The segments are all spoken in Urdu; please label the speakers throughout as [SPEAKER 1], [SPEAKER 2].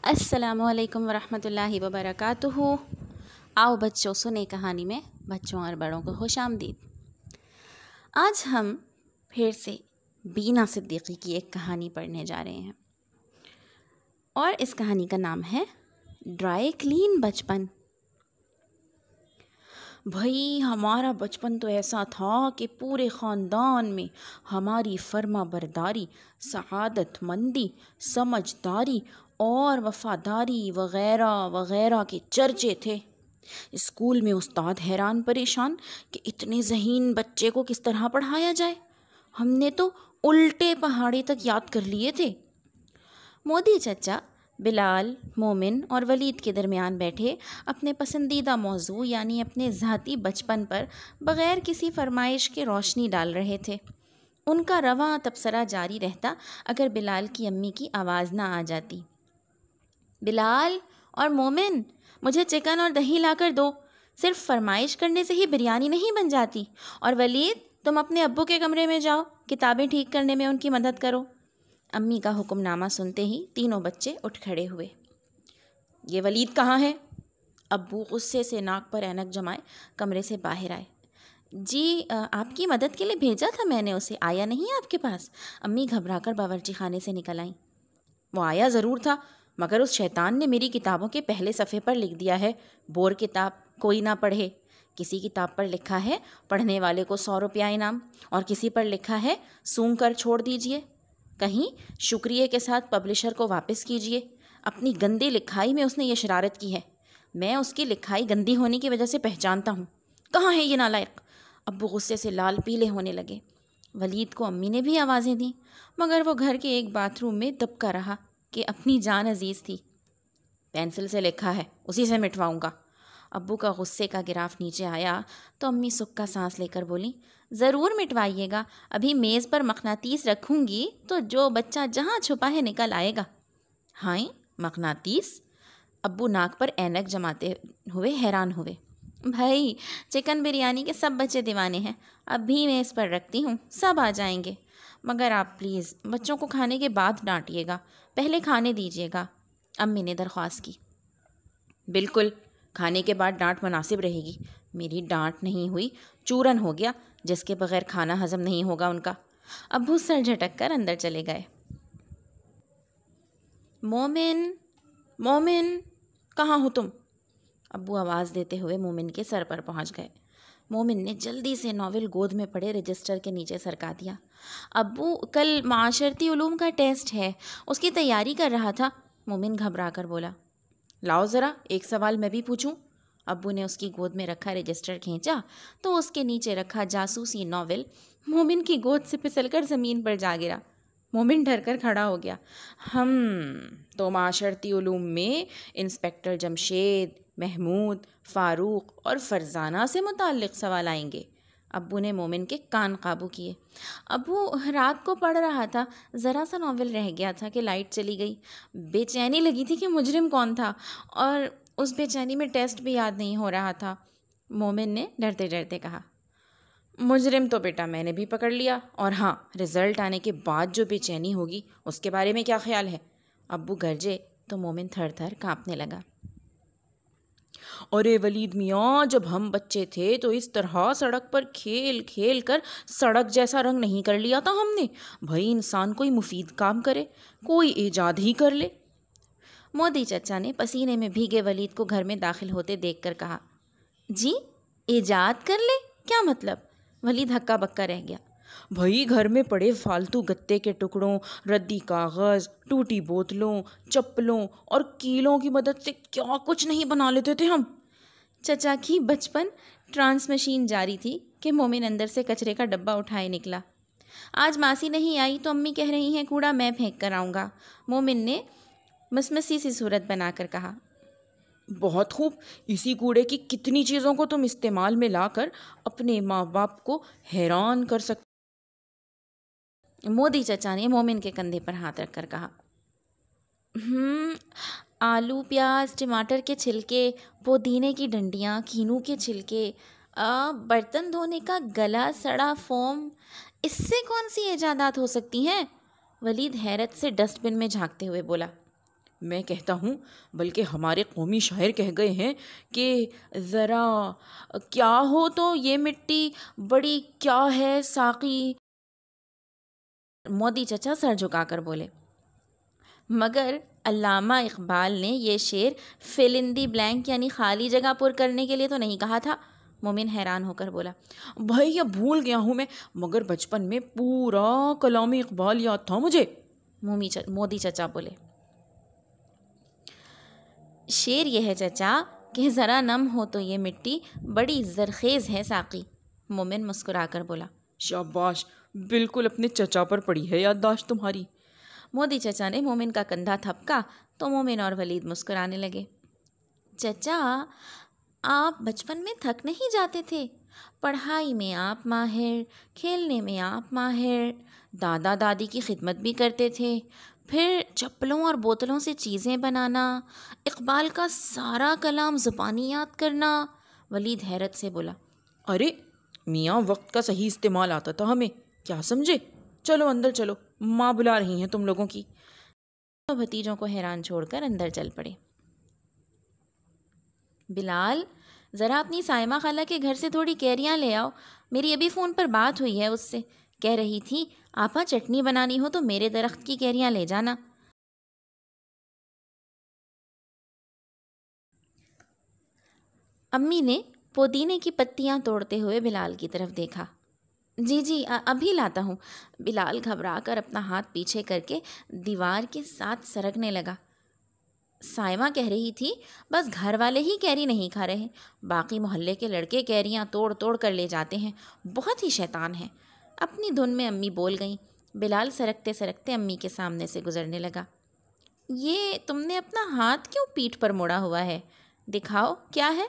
[SPEAKER 1] السلام علیکم ورحمۃ اللہ وبرکاتہ۔ آؤ بچوں سنے کہانی میں بچوں اور بڑوں کو خوش آمدید۔ آج ہم پھر سے بینا صدیقی کی ایک کہانی پڑھنے جا رہے ہیں اور اس کہانی کا نام ہے ڈرائی کلین بچپن۔ بھائی ہمارا بچپن تو ایسا تھا کہ پورے خاندان میں ہماری فرما برداری، سعادت مندی، سمجھداری اور وفاداری وغیرہ وغیرہ کے چرچے تھے۔ اسکول میں استاد حیران پریشان کہ اتنے ذہین بچے کو کس طرح پڑھایا جائے۔ ہم نے تو الٹے پہاڑی تک یاد کر لیے تھے۔ مودی چچا بلال، مومن اور ولید کے درمیان بیٹھے اپنے پسندیدہ موضوع یعنی اپنے ذاتی بچپن پر بغیر کسی فرمائش کے روشنی ڈال رہے تھے۔ ان کا رواں تبصرہ جاری رہتا اگر بلال کی امی کی آواز نہ آ جاتی۔ بلال اور مومن، مجھے چکن اور دہی لا کر دو، صرف فرمائش کرنے سے ہی بریانی نہیں بن جاتی۔ اور ولید، تم اپنے ابو کے کمرے میں جاؤ، کتابیں ٹھیک کرنے میں ان کی مدد کرو۔ امی کا حکم نامہ سنتے ہی تینوں بچے اٹھ کھڑے ہوئے۔ یہ ولید کہاں ہے؟ ابو غصے سے ناک پر اینک جمائے کمرے سے باہر آئے۔ جی آپ کی مدد کے لیے بھیجا تھا میں نے اسے، آیا نہیں آپ کے پاس؟ امی گھبرا کر باورچی خانے سے نکل آئیں۔ وہ آیا ضرور تھا، مگر اس شیطان نے میری کتابوں کے پہلے صفحے پر لکھ دیا ہے بور کتاب کوئی نہ پڑھے۔ کسی کتاب پر لکھا ہے پڑھنے والے کو 100 روپیہ انعام، اور کسی پر لکھا ہے سونگ کر چھوڑ دیجئے، کہیں شکریہ کے ساتھ پبلشر کو واپس کیجئے۔ اپنی گندی لکھائی میں اس نے یہ شرارت کی ہے۔ میں اس کی لکھائی گندی ہونے کی وجہ سے پہچانتا ہوں۔ کہاں ہے یہ نالائق؟ ابو غصے سے لال پیلے ہونے لگے۔ ولید کو امی نے بھی آوازیں دیں، مگر وہ گھر کے ایک باتھ روم میں دبکا رہا کہ اپنی جان عزیز تھی۔ پینسل سے لکھا ہے، اسی سے مٹواؤں گا۔ ابو کا غصے کا گراف نیچے آیا تو امی سکا سانس لے کر بولی، ضرور مٹوائیے گا، ابھی میز پر مقناطیس رکھوں گی تو جو بچہ جہاں چھپا ہے نکل آئے گا۔ ہائیں مقناطیس؟ ابو ناک پر اینک جماتے ہوئے حیران ہوئے۔ بھائی چکن بریانی کے سب بچے دیوانے ہیں، اب بھی میز پر رکھتی ہوں، سب آ جائیں گے، مگر آپ پلیز بچوں کو کھانے کے بعد ڈانٹیے گا، پہلے کھانے دیجیے گا، امی نے درخواست کی۔ بالکل، کھانے کے بعد ڈانٹ مناسب رہے گی۔ میری ڈانٹ نہیں ہوئی، چورن ہو گیا جس کے بغیر کھانا ہضم نہیں ہوگا ان کا۔ ابو سر جھٹک کر اندر چلے گئے۔ مومن، مومن کہاں ہو تم؟ ابو آواز دیتے ہوئے مومن کے سر پر پہنچ گئے۔ مومن نے جلدی سے ناول گود میں پڑے رجسٹر کے نیچے سرکا دیا۔ ابو کل معاشرتی علوم کا ٹیسٹ ہے، اس کی تیاری کر رہا تھا، مومن گھبرا کر بولا۔ لاؤ ذرا ایک سوال میں بھی پوچھوں۔ ابو نے اس کی گود میں رکھا رجسٹر کھینچا تو اس کے نیچے رکھا جاسوسی ناول مومن کی گود سے پھسل کر زمین پر جا گرا۔ مومن ڈر کر کھڑا ہو گیا۔ تو معاشرتی علوم میں انسپکٹر جمشید، محمود، فاروق اور فرزانہ سے متعلق سوال آئیں گے۔ ابو نے مومن کے کان قابو کیے۔ ابو رات کو پڑھ رہا تھا، ذرا سا ناول رہ گیا تھا کہ لائٹ چلی گئی، بے چینی لگی تھی کہ مجرم کون تھا، اور اس بے چینی میں ٹیسٹ بھی یاد نہیں ہو رہا تھا۔ مومن نے ڈرتے ڈرتے کہا، مجرم تو بیٹا میں نے بھی پکڑ لیا، اور ہاں رزلٹ آنے کے بعد جو بے چینی ہوگی اس کے بارے میں کیا خیال ہے؟ ابو گرجے تو مومن تھر تھر کانپنے لگا۔ ارے ولید میاں، جب ہم بچے تھے تو اس طرح سڑک پر کھیل کھیل کر سڑک جیسا رنگ نہیں کر لیا تھا ہم نے۔ بھائی انسان کوئی مفید کام کرے، کوئی ایجاد ہی کر لے۔ مودی چچا نے پسینے میں بھیگے ولید کو گھر میں داخل ہوتے دیکھ کر کہا، جی ایجاد کر لے؟ کیا مطلب؟ ولید ہکا بکا رہ گیا۔ بھائی گھر میں پڑے فالتو گتے کے ٹکڑوں، ردی کاغذ، ٹوٹی بوتلوں، چپلوں اور کیلوں کی مدد سے کیا کچھ نہیں بنا لیتے تھے ہم۔ چچا کی بچپن ٹرانس مشین جاری تھی کہ مومن اندر سے کچرے کا ڈبہ اٹھائے نکلا۔ آج ماسی نہیں آئی تو امی کہہ رہی ہیں کوڑا میں پھینک کر آؤں گا، مومن نے مسمسی سی صورت بنا کر کہا۔ بہت خوب، اسی کوڑے کی کتنی چیزوں کو تم استعمال میں لا کر اپنے ماں باپ کو حیران کر سکتے۔ مودی چچا نے مومن کے کندھے پر ہاتھ رکھ کر کہا، آلو پیاز ٹماٹر کے چھلکے، پودینے کی ڈنڈیاں، کینو کے چھلکے، برتن دھونے کا گلا سڑا فوم، اس سے کون سی ایجادات ہو سکتی ہیں؟ ولید حیرت سے ڈسٹ بن میں جھانکتے ہوئے بولا۔ میں کہتا ہوں بلکہ ہمارے قومی شاعر کہہ گئے ہیں کہ ذرا کیا ہو تو یہ مٹی بڑی کیا ہے ساقی. مودی چچا سر جھکا کر بولے. مگر علامہ اقبال نے یہ شعر فل ان دی بلینک یعنی خالی جگہ پر کرنے کے لیے تو نہیں کہا تھا. مومن حیران ہو کر بولا. بھائی یہ بھول گیا ہوں میں، مگر بچپن میں پورا کلام اقبال یاد تھا مجھے. مودی چچا بولے. شعر یہ ہے چچا کہ ذرا نم ہو تو یہ مٹی بڑی زرخیز ہے ساقی. مومن مسکرا کر بولا. شاباش، بالکل اپنے چچا پر پڑی ہے یادداشت تمہاری. مودی چچا نے مومن کا کندھا تھپکا تو مومن اور ولید مسکرانے لگے. چچا آپ بچپن میں تھک نہیں جاتے تھے؟ پڑھائی میں آپ ماہر، کھیلنے میں آپ ماہر، دادا دادی کی خدمت بھی کرتے تھے، پھر چپلوں اور بوتلوں سے چیزیں بنانا، اقبال کا سارا کلام زبانی یاد کرنا. ولید حیرت سے بولا. ارے میاں وقت کا صحیح استعمال آتا تھا ہمیں، کیا سمجھے؟ چلو اندر چلو، ماں بلا رہی ہیں تم لوگوں کی. بھتیجوں کو حیران چھوڑ کر اندر چل پڑے. بلال ذرا اپنی سائمہ خالہ کے گھر سے تھوڑی کیریاں لے آؤ، میری ابھی فون پر بات ہوئی ہے اس سے، کہہ رہی تھی آپا چٹنی بنانی ہو تو میرے درخت کی کیریاں لے جانا. امی نے پودینے کی پتیاں توڑتے ہوئے بلال کی طرف دیکھا. جی جی ابھی لاتا ہوں. بلال گھبرا کر اپنا ہاتھ پیچھے کر کے دیوار کے ساتھ سرکنے لگا. سائمہ کہہ رہی تھی بس گھر والے ہی کیری نہیں کھا رہے، باقی محلے کے لڑکے کیریاں توڑ توڑ کر لے جاتے ہیں، بہت ہی شیطان ہیں. اپنی دھن میں امی بول گئیں. بلال سرکتے سرکتے امی کے سامنے سے گزرنے لگا. یہ تم نے اپنا ہاتھ کیوں پیٹھ پر موڑا ہوا ہے؟ دکھاؤ کیا ہے؟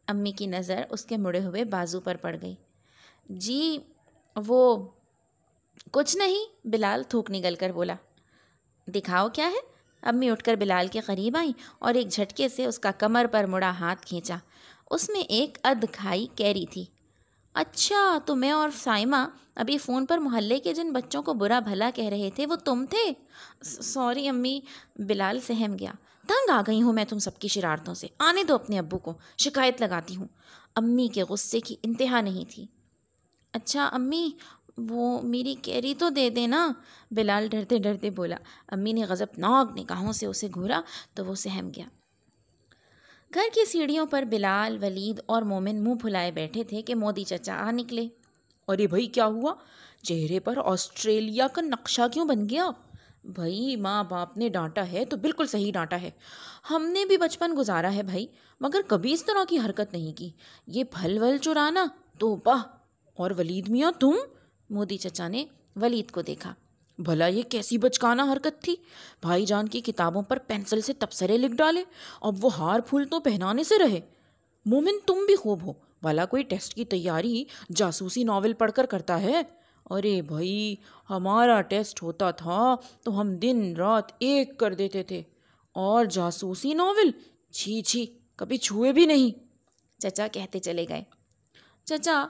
[SPEAKER 1] امی کی نظر اس کے مڑے ہوئے بازو پر پڑ گئی. جی وہ کچھ نہیں، بلال تھوک نگل کر بولا. دکھاؤ کیا ہے؟ امی اٹھ کر بلال کے قریب آئیں اور ایک جھٹکے سے اس کا کمر پر مڑا ہاتھ کھینچا. اس میں ایک ادھ کھائی کیری تھی. اچھا تو میں اور سائمہ ابھی فون پر محلے کے جن بچوں کو برا بھلا کہہ رہے تھے وہ تم تھے؟ سوری امی. بلال سہم گیا. تنگ آ گئی ہوں میں تم سب کی شرارتوں سے، آنے دو اپنے ابو کو، شکایت لگاتی ہوں. امی کے غصے کی انتہا نہیں تھی. اچھا امی وہ میری کیری تو دے دینا، بلال ڈرتے ڈرتے بولا. امی نے غضبناک نگاہوں سے اسے گھورا تو وہ سہم گیا. گھر کی سیڑھیوں پر بلال، ولید اور مومن منہ پھلائے بیٹھے تھے کہ مودی چچا آ نکلے. ارے بھائی کیا ہوا؟ چہرے پر آسٹریلیا کا نقشہ کیوں بن گیا؟ بھائی ماں باپ نے ڈانٹا ہے تو بالکل صحیح ڈانٹا ہے. ہم نے بھی بچپن گزارا ہے بھائی، مگر کبھی اس طرح کی حرکت نہیں کی. یہ پھل ول چرانا توبہ. اور ولید میاں تم؟ مودی چچا نے ولید کو دیکھا. بھلا یہ کیسی بچکانہ حرکت تھی؟ بھائی جان کی کتابوں پر پینسل سے تبصرے لکھ ڈالے، اب وہ ہار پھول تو پہنانے سے رہے. مومن تم بھی خوب ہو، بھلا کوئی ٹیسٹ کی تیاری جاسوسی ناول پڑھ کر کرتا ہے؟ ارے بھائی ہمارا ٹیسٹ ہوتا تھا تو ہم دن رات ایک کر دیتے تھے، اور جاسوسی ناول چھی چھی کبھی چھوئے بھی نہیں. چچا کہتے چلے گئے. چچا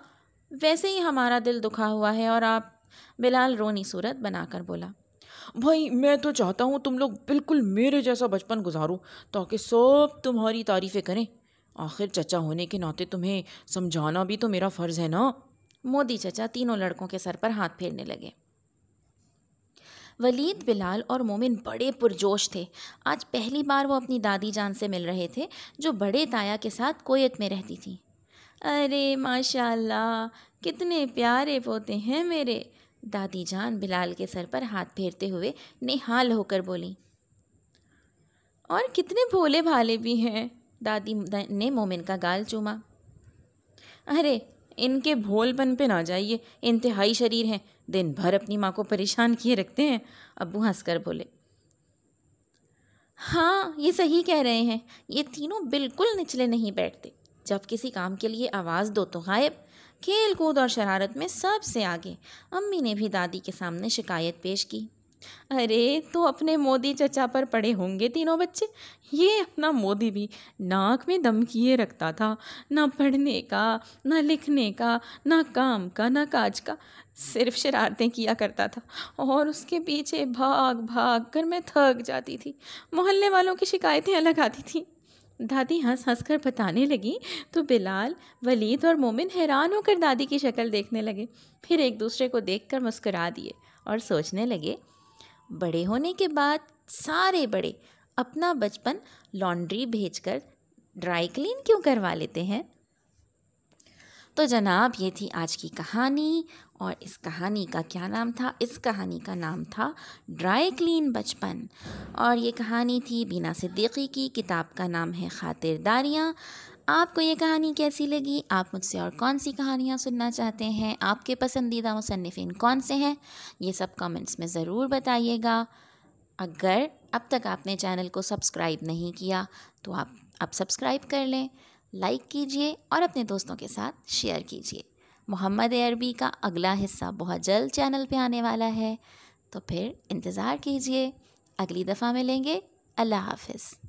[SPEAKER 1] ویسے ہی ہمارا دل دکھا ہوا ہے اور آپ. بلال رونی صورت بنا کر بولا. بھائی میں تو چاہتا ہوں تم لوگ بالکل میرے جیسا بچپن گزارو تاکہ سب تمہاری تعریفیں کریں. آخر چچا ہونے کے ناطے تمہیں سمجھانا بھی تو میرا فرض ہے نا. مودی چچا تینوں لڑکوں کے سر پر ہاتھ پھیرنے لگے. ولید، بلال اور مومن بڑے پرجوش تھے. آج پہلی بار وہ اپنی دادی جان سے مل رہے تھے جو بڑے تایا کے ساتھ کویت میں رہتی تھی. ارے ماشاء اللہ کتنے پیارے پوتے ہیں میرے، دادی جان بلال کے سر پر ہاتھ پھیرتے ہوئے نہال ہو کر بولی. اور کتنے بھولے بھالے بھی ہیں، دادی نے مومن کا گال چوما. ارے ان کے بھول پن پہ نہ جائیے، انتہائی شریر ہیں، دن بھر اپنی ماں کو پریشان کیے رکھتے ہیں. ابو ہنس کر بولے. ہاں یہ صحیح کہہ رہے ہیں، یہ تینوں بالکل نچلے نہیں بیٹھتے. جب کسی کام کے لیے آواز دو تو غائب، کھیل کود اور شرارت میں سب سے آگے. امی نے بھی دادی کے سامنے شکایت پیش کی. ارے تو اپنے مودی چچا پر پڑے ہوں گے تینوں بچے۔ یہ اپنا مودی بھی ناک میں دم کیے رکھتا تھا، نہ پڑھنے کا، نہ لکھنے کا، نہ کام کا، نہ کاج کا، صرف شرارتیں کیا کرتا تھا، اور اس کے پیچھے بھاگ بھاگ کر میں تھک جاتی تھی۔ محلے والوں کی شکایتیں الگ آتی تھیں۔ دادی ہنس ہنس کر بتانے لگی تو بلال، ولید اور مومن حیران ہو کر دادی کی شکل دیکھنے لگے، پھر ایک دوسرے کو دیکھ کر مسکرا دیے اور سوچنے لگے، بڑے ہونے کے بعد سارے بڑے اپنا بچپن لانڈری بھیج کر ڈرائی کلین کیوں کروا لیتے ہیں؟ تو جناب یہ تھی آج کی کہانی، اور اس کہانی کا کیا نام تھا؟ اس کہانی کا نام تھا ڈرائی کلین بچپن، اور یہ کہانی تھی بینا صدیقی کی، کتاب کا نام ہے خاطرداریاں۔ آپ کو یہ کہانی کیسی لگی؟ آپ مجھ سے اور کون سی کہانیاں سننا چاہتے ہیں؟ آپ کے پسندیدہ مصنفین کون سے ہیں؟ یہ سب کامنٹس میں ضرور بتائیے گا۔ اگر اب تک آپ نے چینل کو سبسکرائب نہیں کیا تو آپ اب سبسکرائب کر لیں، لائک کیجئے اور اپنے دوستوں کے ساتھ شیئر کیجئے۔ محمد عربی کا اگلا حصہ بہت جلد چینل پہ آنے والا ہے، تو پھر انتظار کیجئے۔ اگلی دفعہ ملیں گے۔ اللہ حافظ۔